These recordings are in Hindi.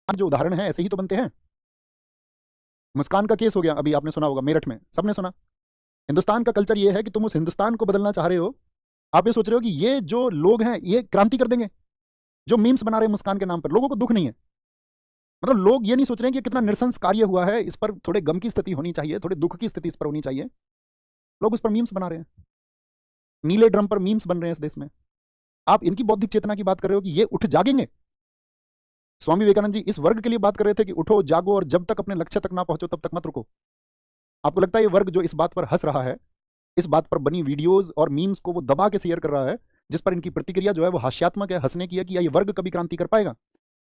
जो उदाहरण है ऐसे ही तो बनते हैं। मुस्कान का केस हो गया, अभी आपने सुना होगा, मेरठ में सबने सुना। हिंदुस्तान का कल्चर ये है कि तुम उस हिंदुस्तान को बदलना चाह रहे हो, आप ये सोच रहे हो कि ये जो लोग हैं ये क्रांति कर देंगे, जो मीम्स बना रहे हैं मुस्कान के नाम पर। लोगों को दुख नहीं है, मतलब लोग ये नहीं सोच रहे हैं कि कितना नृशंस कार्य हुआ है, इस पर थोड़े गम की स्थिति होनी चाहिए, थोड़े दुख की स्थिति इस पर होनी चाहिए। लोग उस पर मीम्स बना रहे हैं, नीले ड्रम पर मीम्स बन रहे हैं इस देश में। आप इनकी बौद्धिक चेतना की बात कर रहे हो कि ये उठ जागेंगे। स्वामी विवेकानंद जी इस वर्ग के लिए बात कर रहे थे कि उठो जागो और जब तक अपने लक्ष्य तक ना पहुंचो तब तक मत रुको। आपको लगता है ये वर्ग जो इस बात पर हंस रहा है, इस बात पर बनी वीडियोस और मीम्स को वो दबा के शेयर कर रहा है, जिस पर इनकी प्रतिक्रिया जो है वो हास्यात्मक है, हंसने की है, कि ये वर्ग कभी क्रांति कर पाएगा?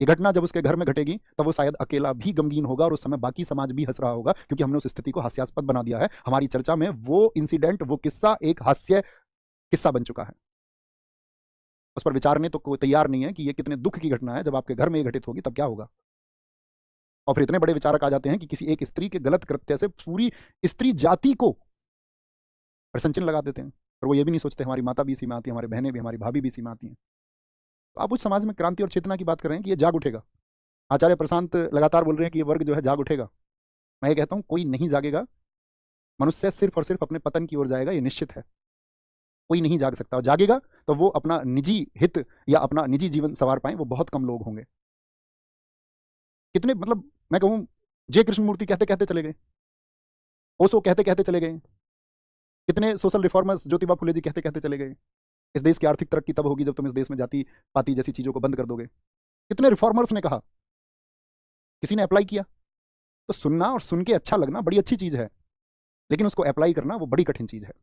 ये घटना जब उसके घर में घटेगी तब वो शायद अकेला भी गमगीन होगा और उस समय बाकी समाज भी हंस रहा होगा, क्योंकि हमने उस स्थिति को हास्यास्पद बना दिया है। हमारी चर्चा में वो इंसिडेंट, वो किस्सा एक हास्य किस्सा बन चुका है। उस पर विचारने तो कोई तैयार नहीं है कि ये कितने दुख की घटना है। जब आपके घर में ये घटित होगी तब क्या होगा? और फिर इतने बड़े विचारक आ जाते हैं कि किसी एक स्त्री के गलत कृत्य से पूरी स्त्री जाति को प्रश्न चिन्ह लगा देते हैं। और वो ये भी नहीं सोचते हमारी माता भी इसी में आती है, हमारी बहनें भी, हमारी भाभी भी इसी में आती हैं। तो आप उस समाज में क्रांति और चेतना की बात कर रहे हैं कि ये जाग उठेगा। आचार्य प्रशांत लगातार बोल रहे हैं कि ये वर्ग जो है जाग उठेगा। मैं ये कहता हूं कोई नहीं जागेगा। मनुष्य सिर्फ और सिर्फ अपने पतन की ओर जाएगा, ये निश्चित है। कोई नहीं जाग सकता, और जागेगा तो वो अपना निजी हित या अपना निजी जीवन संवार पाए, वो बहुत कम लोग होंगे। कितने, मतलब मैं कहूं, जे कृष्णमूर्ति कहते कहते चले गए, ओशो कहते कहते चले गए, कितने सोशल रिफॉर्मर्स, ज्योतिबा फुले जी कहते कहते चले गए। इस देश की आर्थिक तरक्की तब होगी जब तुम इस देश में जाति पाति जैसी चीजों को बंद कर दोगे। कितने रिफॉर्मर्स ने कहा, किसी ने अप्लाई किया? तो सुनना और सुन के अच्छा लगना बड़ी अच्छी चीज है, लेकिन उसको अप्लाई करना वो बड़ी कठिन चीज है।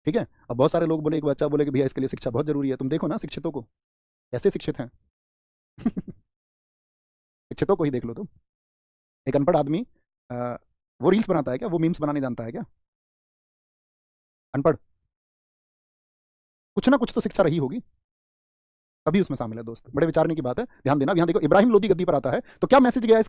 ठीक है। अब बहुत सारे लोग बोले, एक बच्चा बोले कि भैया इसके लिए शिक्षा बहुत जरूरी है। तुम देखो ना शिक्षितों को, कैसे शिक्षित हैं। शिक्षितों को ही देख लो तुम। एक अनपढ़ आदमी वो रील्स बनाता है क्या? वो मीम्स बनाने जानता है क्या? अनपढ़। कुछ ना कुछ तो शिक्षा रही होगी, तभी उसमें शामिल है दोस्त। बड़े विचारने की बात है, ध्यान देना। यहाँ देखो, इब्राहिम लोदी गद्दी पर आता है तो क्या मैसेज गया इसके